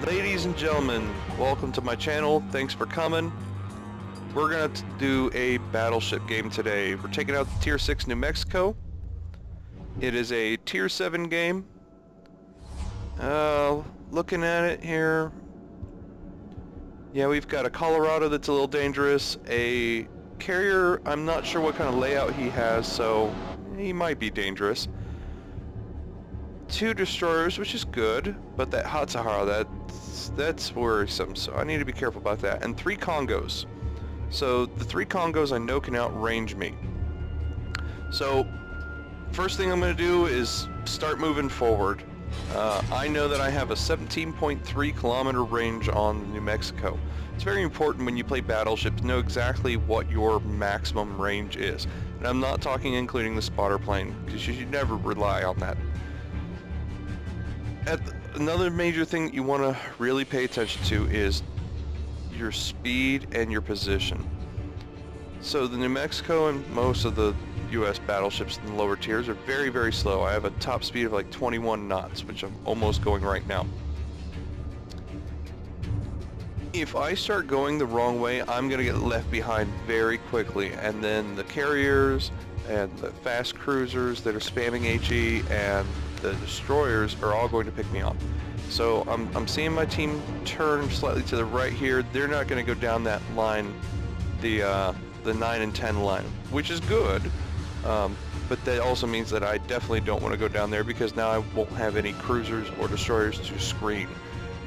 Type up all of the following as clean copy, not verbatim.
Ladies and gentlemen, welcome to my channel. Thanks for coming. We're going to do a battleship game today. We're taking out the Tier 6 New Mexico. It is a Tier 7 game. Looking at it here. Yeah, we've got a Colorado that's a little dangerous. A carrier, I'm not sure what kind of layout he has, so he might be dangerous. 2 destroyers, which is good, but that Hatsahara, that's worrisome, so I need to be careful about that. And 3 Congos. So the 3 Congos I know can outrange me. So first thing I'm going to do is start moving forward. I know that I have a 17.3 kilometer range on New Mexico. It's very important when you play Battleship to know exactly what your maximum range is. And I'm not talking including the spotter plane, because you should never rely on that. Another major thing that you want to really pay attention to is your speed and your position. So the New Mexico and most of the US battleships in the lower tiers are very, very slow. I have a top speed of like 21 knots, which I'm almost going right now. If I start going the wrong way, I'm going to get left behind very quickly, and then the carriers and the fast cruisers that are spamming HE and the destroyers are all going to pick me off. So I'm seeing my team turn slightly to the right here. They're not going to go down that line, the 9 and 10 line, which is good, but that also means that I definitely don't want to go down there, because now I won't have any cruisers or destroyers to screen.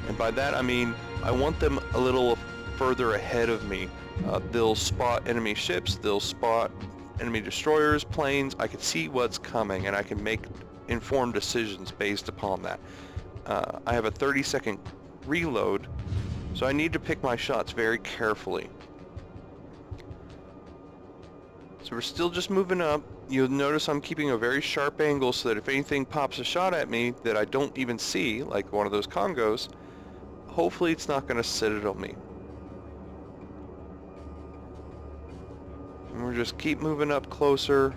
And by that I mean I want them a little further ahead of me. They'll spot enemy ships, they'll spot enemy destroyers, planes. I can see what's coming and I can make informed decisions based upon that. I have a 30-second reload, so I need to pick my shots very carefully. So we're still just moving up. You'll notice I'm keeping a very sharp angle so that if anything pops a shot at me that I don't even see, like one of those Congos, hopefully it's not going to citadel me. And we'll just keep moving up closer,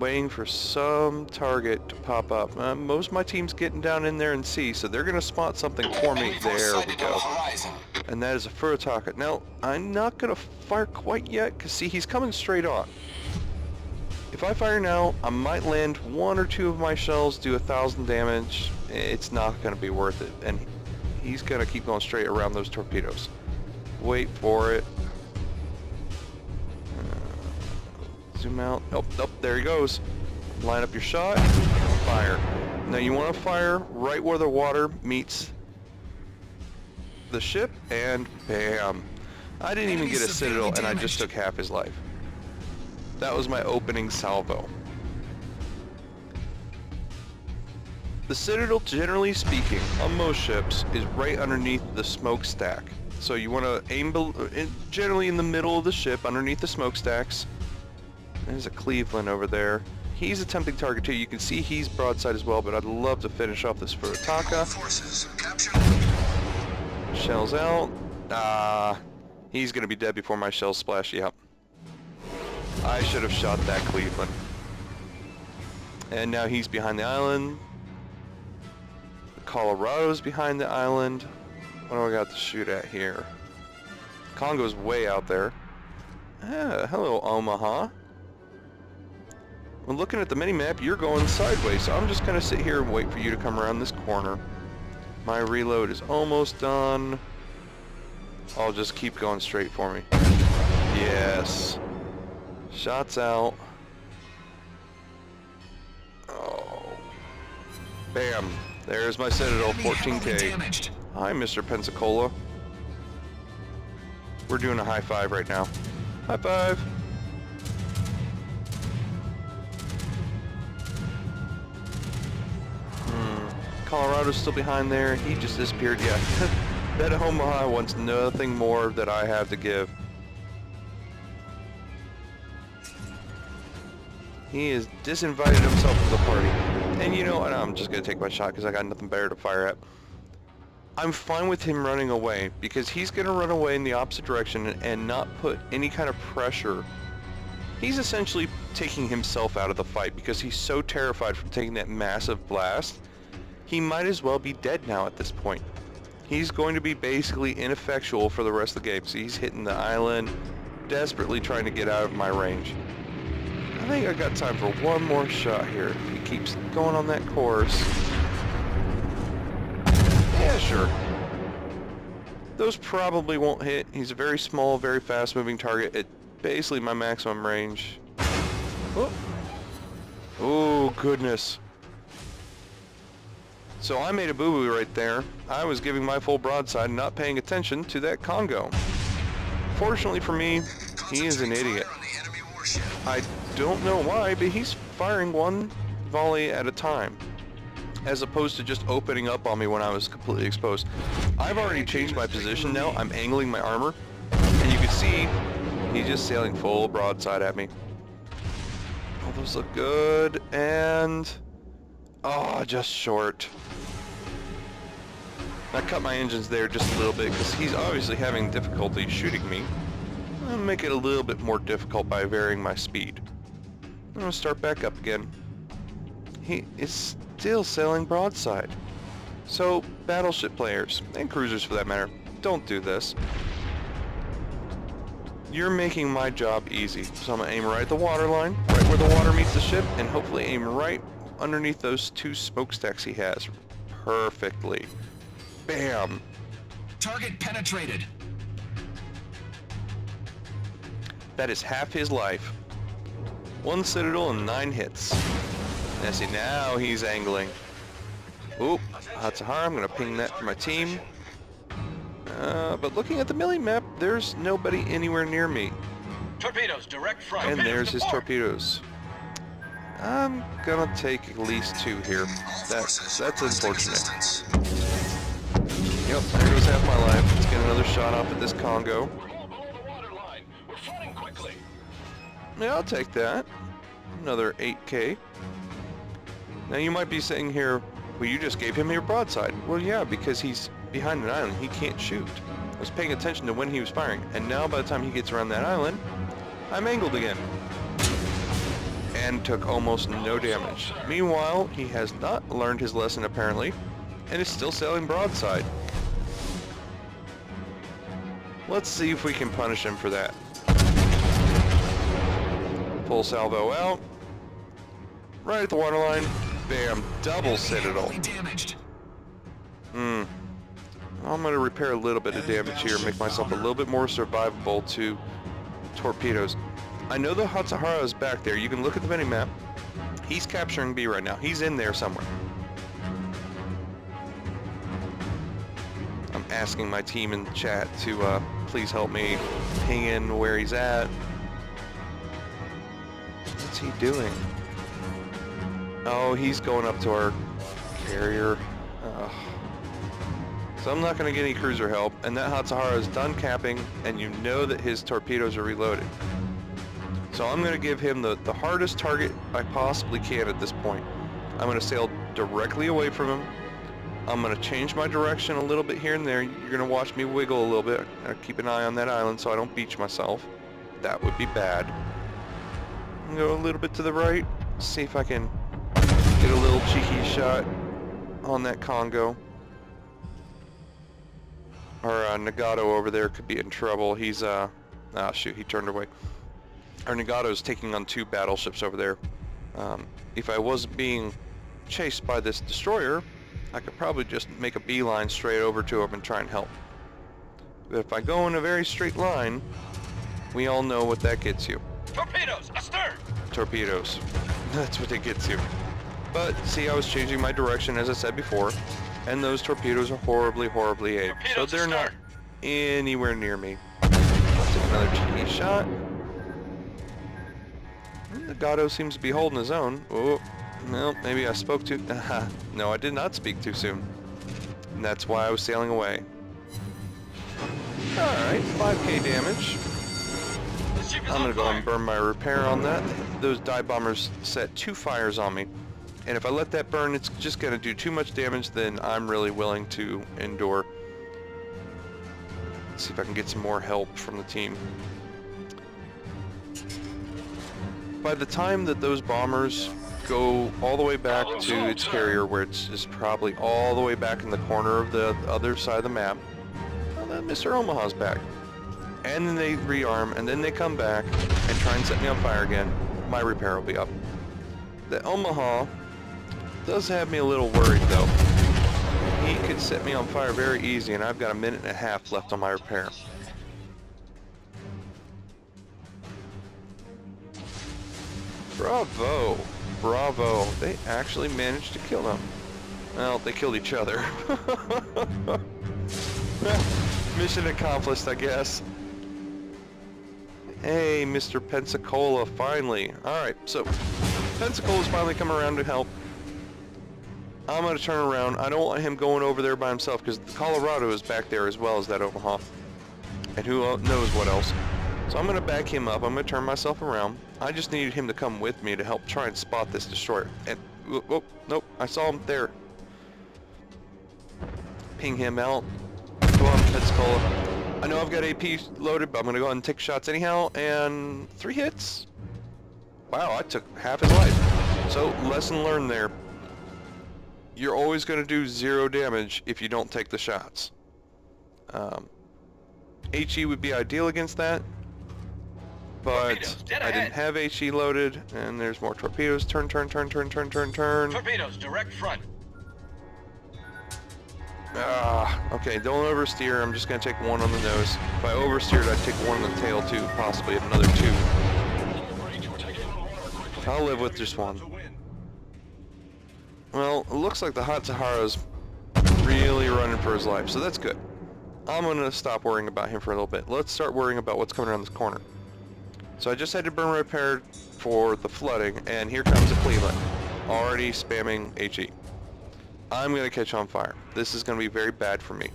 waiting for some target to pop up. Most of my team's getting down in there and see, so they're going to spot something for me. There we go. And that is a Furataka. Now, I'm not going to fire quite yet, because see, he's coming straight on. If I fire now, I might land 1 or 2 of my shells, do 1,000 damage. It's not going to be worth it. And he's going to keep going straight around those torpedoes. Wait for it. Zoom out. Oh, there he goes. Line up your shot. Fire. Now you want to fire right where the water meets the ship, and bam. I didn't even get a citadel, and I just took half his life. That was my opening salvo. The citadel, generally speaking, on most ships, is right underneath the smokestack. So you want to aim generally in the middle of the ship, underneath the smokestacks. There's a Cleveland over there. He's a tempting target too. You can see he's broadside as well, but I'd love to finish off this Furataka. Shells out. He's going to be dead before my shells splash. Yep. I should have shot that Cleveland. And now he's behind the island. The Colorado's behind the island. What do I got to shoot at here? Congo's way out there. Hello, Omaha. Well, looking at the mini-map, you're going sideways, so I'm just going to sit here and wait for you to come around this corner. My reload is almost done. I'll just keep going straight for me. Yes. Shots out. Oh. Bam. There's my Citadel, 14K. Hi, Mr. Pensacola. We're doing a high five right now. High five. Colorado's still behind there. He just disappeared. Yeah. That Omaha wants nothing more that I have to give. He has disinvited himself to the party. And you know what? I'm just going to take my shot because I got nothing better to fire at. I'm fine with him running away, because he's going to run away in the opposite direction and not put any kind of pressure. He's essentially taking himself out of the fight because he's so terrified from taking that massive blast. He might as well be dead now at this point. he's going to be basically ineffectual for the rest of the game. See, he's hitting the island, desperately trying to get out of my range. I think I got time for one more shot here. He keeps going on that course. Yeah, sure. Those probably won't hit. He's a very small, very fast-moving target at basically my maximum range. Oh. Oh, goodness. So I made a boo-boo right there. I was giving my full broadside and not paying attention to that Congo. Fortunately for me, he is an idiot. I don't know why, but he's firing one volley at a time, as opposed to just opening up on me when I was completely exposed. I've already changed my position now. I'm angling my armor, and you can see he's just sailing full broadside at me. Oh, those look good, and... oh, just short. I cut my engines there just a little bit because he's obviously having difficulty shooting me. I'll make it a little bit more difficult by varying my speed. I'm going to start back up again. He is still sailing broadside. So, battleship players, and cruisers for that matter, don't do this. You're making my job easy. So I'm going to aim right at the waterline, right where the water meets the ship, and hopefully aim right underneath those two smokestacks he has. Perfectly. Bam! Target penetrated. That is half his life. 1 citadel and 9 hits. Now see, now he's angling. Oop, Hatsahara, I'm going to ping that for my team. But looking at the milli map, there's nobody anywhere near me. Torpedoes, direct front. And there's his torpedoes. I'm gonna take at least 2 here. That's unfortunate. Yep, there goes half my life. Let's get another shot off at this Congo. Yeah, I'll take that. Another 8K. Now you might be saying here, well, you just gave him your broadside. Well, yeah, because he's behind an island. He can't shoot. I was paying attention to when he was firing, and now by the time he gets around that island, I'm angled again. And took almost no damage. Meanwhile, he has not learned his lesson apparently, and is still sailing broadside. Let's see if we can punish him for that. Full salvo out. Right at the waterline. Bam. Double citadel. I'm going to repair a little bit of damage here, make myself a little bit more survivable to torpedoes. I know the Hatsahara is back there. You can look at the minimap. He's capturing B right now. He's in there somewhere. I'm asking my team in chat to please help me ping in where he's at. What's he doing? Oh, he's going up to our carrier. So I'm not going to get any cruiser help, and that Hatsahara is done capping, and you know that his torpedoes are reloaded. So I'm going to give him the hardest target I possibly can at this point. I'm going to sail directly away from him. I'm going to change my direction a little bit here and there. You're going to watch me wiggle a little bit. Keep an eye on that island so I don't beach myself. That would be bad. I'm going to go a little bit to the right. See if I can get a little cheeky shot on that Congo. Our Nagato over there could be in trouble. He's, ah shoot, he turned away. Our Nagato's taking on 2 battleships over there. If I wasn't being chased by this destroyer, I could probably just make a beeline straight over to him and try and help. But if I go in a very straight line, we all know what that gets you. Torpedoes, astern! Torpedoes. That's what it gets you. But, see, I was changing my direction, as I said before, and those torpedoes are horribly, horribly aimed. So they're not anywhere near me. Take another cheeky shot. The Gato seems to be holding his own. Oh, no, maybe I spoke too... No, I did not speak too soon. And that's why I was sailing away. Alright, 5K damage. I'm gonna go and burn my repair on that. Those dive bombers set 2 fires on me. And if I let that burn, it's just gonna do too much damage, then I'm really willing to endure. Let's see if I can get some more help from the team. By the time that those bombers go all the way back to its carrier, where it's just probably all the way back in the corner of the other side of the map. Well, then Mr. Omaha's back. And then they rearm, and then they come back and try and set me on fire again. My repair will be up. The Omaha does have me a little worried, though. He could set me on fire very easy, and I've got a minute and a half left on my repair. Bravo! Bravo! They actually managed to kill them. Well, they killed each other. Mission accomplished, I guess. Hey, Mr. Pensacola, finally. Alright, so Pensacola's finally come around to help. I'm going to turn around. I don't want him going over there by himself, because the Colorado is back there as well as that Omaha. And who knows what else. So I'm going to back him up. I'm going to turn myself around. I just needed him to come with me to help try and spot this destroyer. And, oh, nope, I saw him there. Ping him out. Go on, Pensacola. I know I've got AP loaded, but I'm going to go ahead and take shots anyhow. And 3 hits. Wow, I took half his life. So, lesson learned there. You're always going to do 0 damage if you don't take the shots. HE would be ideal against that. But I didn't have HE loaded, and there's more torpedoes. Turn. Torpedoes, direct front. Okay, don't oversteer. I'm just going to take 1 on the nose. If I oversteered, I'd take 1 on the tail too, possibly another 2. I'll live with just 1. Well, it looks like the Hatsahara's really running for his life, so that's good. I'm going to stop worrying about him for a little bit. Let's start worrying about what's coming around this corner. So I just had to burn repair for the flooding, and here comes a Cleveland, already spamming HE. I'm going to catch on fire. This is going to be very bad for me.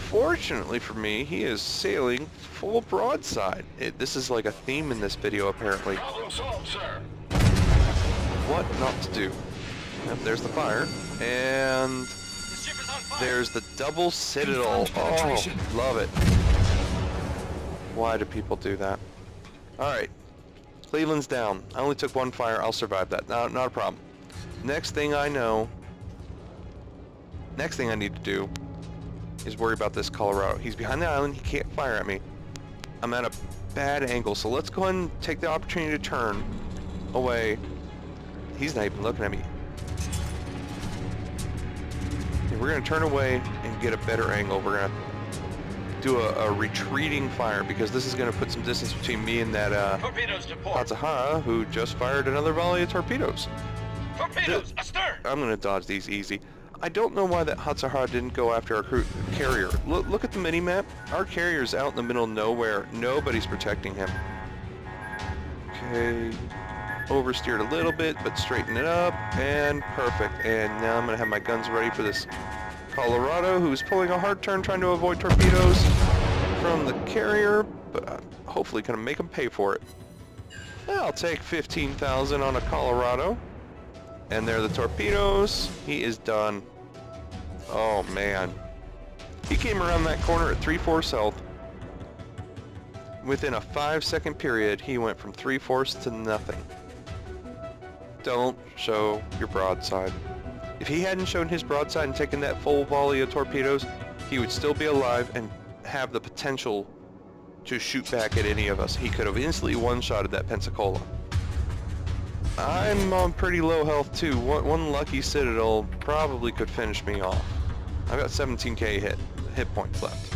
Fortunately for me, he is sailing full broadside. This is like a theme in this video, apparently. Problem solved, sir. What not to do. Yep, there's the fire, and The ship is on fire. there's the double citadel. Oh, love it. Why do people do that? Alright, Cleveland's down. I only took 1 fire. I'll survive that. Not a problem. Next thing I need to do is worry about this Colorado. He's behind the island. He can't fire at me. I'm at a bad angle, so let's go ahead and take the opportunity to turn away. He's not even looking at me. We're going to turn away and get a better angle. We're going to do a retreating fire, because this is going to put some distance between me and that Torpedoes to port. Hatsahara, who just fired another volley of torpedoes. Torpedoes astern. I'm going to dodge these easy. I don't know why that Hatsahara didn't go after our carrier. Look at the mini-map. Our carrier's out in the middle of nowhere. Nobody's protecting him. Okay. Oversteered a little bit, but straighten it up, and perfect. And now I'm going to have my guns ready for this Colorado, who's pulling a hard turn trying to avoid torpedoes from the carrier, but I'm hopefully going to make him pay for it. I'll take 15,000 on a Colorado. And there are the torpedoes. He is done. Oh, man. He came around that corner at 3/4 health. Within a 5-second period, he went from 3/4 to nothing. Don't show your broadside. If he hadn't shown his broadside and taken that full volley of torpedoes, he would still be alive and have the potential to shoot back at any of us. He could have instantly one-shotted that Pensacola. I'm on pretty low health too. One lucky citadel probably could finish me off. I've got 17k hit points left.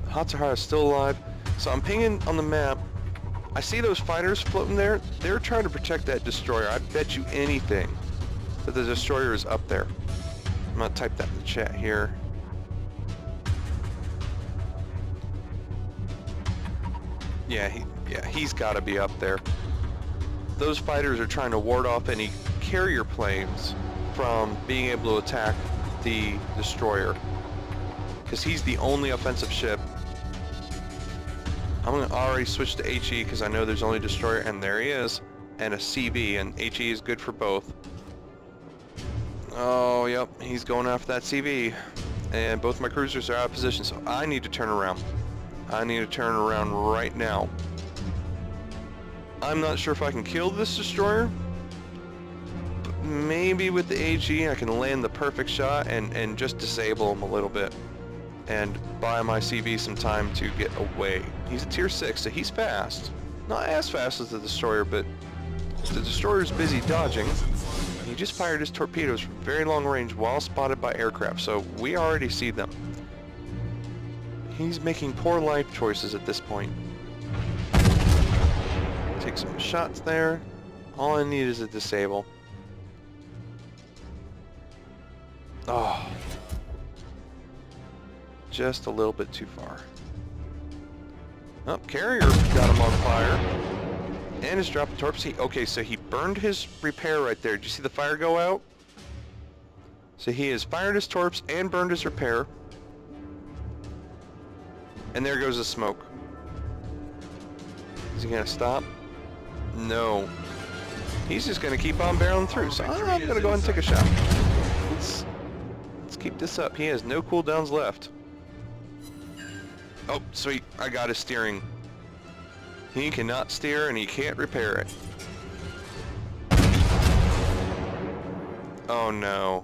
Hatsahara is still alive, so I'm pinging on the map. I see those fighters floating there. They're trying to protect that destroyer. I bet you anything that the destroyer is up there. I'm gonna type that in the chat here. Yeah, he's got to be up there. Those fighters are trying to ward off any carrier planes from being able to attack the destroyer, because he's the only offensive ship. I'm going to already switch to HE because I know there's only a destroyer, and there he is, and a CV, and HE is good for both. Oh, yep, he's going after that CV, and both my cruisers are out of position, so I need to turn around. I need to turn around right now. I'm not sure if I can kill this destroyer. But maybe with the AG I can land the perfect shot and just disable him a little bit. And buy my CV some time to get away. He's a tier 6, so he's fast. Not as fast as the destroyer, but the destroyer's busy dodging. He just fired his torpedoes from very long range while spotted by aircraft, so we already see them. He's making poor life choices at this point. Take some shots there. All I need is a disable. Oh. Just a little bit too far. Oh, carrier got him on fire. And his drop of torps. Okay, so he burned his repair right there. Did you see the fire go out? So he has fired his torps and burned his repair. And there goes the smoke. Is he gonna stop? No. He's just gonna keep on barreling through. So I'm gonna go ahead and take a shot. Let's keep this up. He has no cooldowns left. Oh, sweet. I got his steering. He cannot steer and he can't repair it. Oh no.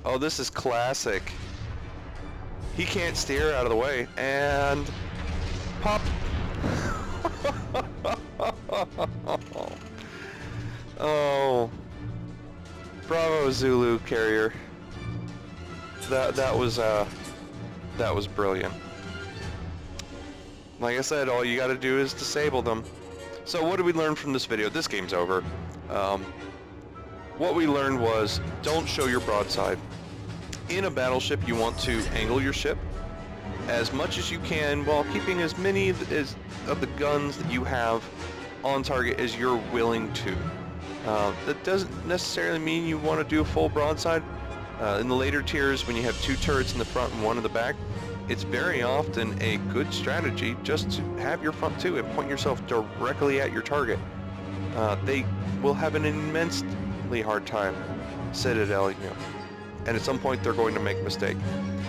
Oh, this is classic. He can't steer out of the way and pop. Oh. Bravo Zulu carrier. That was brilliant. Like I said, all you gotta do is disable them. So what did we learn from this video? This game's over. What we learned was, don't show your broadside. In a battleship, you want to angle your ship as much as you can while keeping as many of the guns that you have on target as you're willing to. That doesn't necessarily mean you want to do a full broadside. In the later tiers, when you have 2 turrets in the front and 1 in the back, it's very often a good strategy just to have your front 2 and point yourself directly at your target. They will have an immensely hard time citadeling you, and at some point they're going to make a mistake.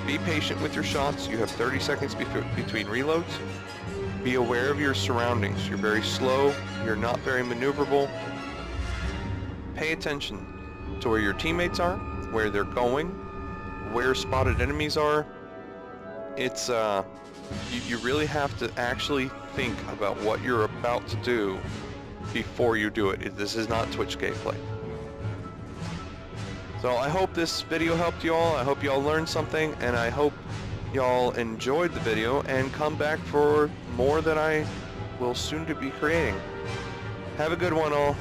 Be patient with your shots. You have 30 seconds between reloads. Be aware of your surroundings. You're very slow. You're not very maneuverable. Pay attention to where your teammates are, where they're going, where spotted enemies are. It's you really have to actually think about what you're about to do before you do it. This is not Twitch gameplay. So I hope this video helped you all. I hope y'all learned something, and I hope y'all enjoyed the video and come back for more that I will soon to be creating. Have a good one all.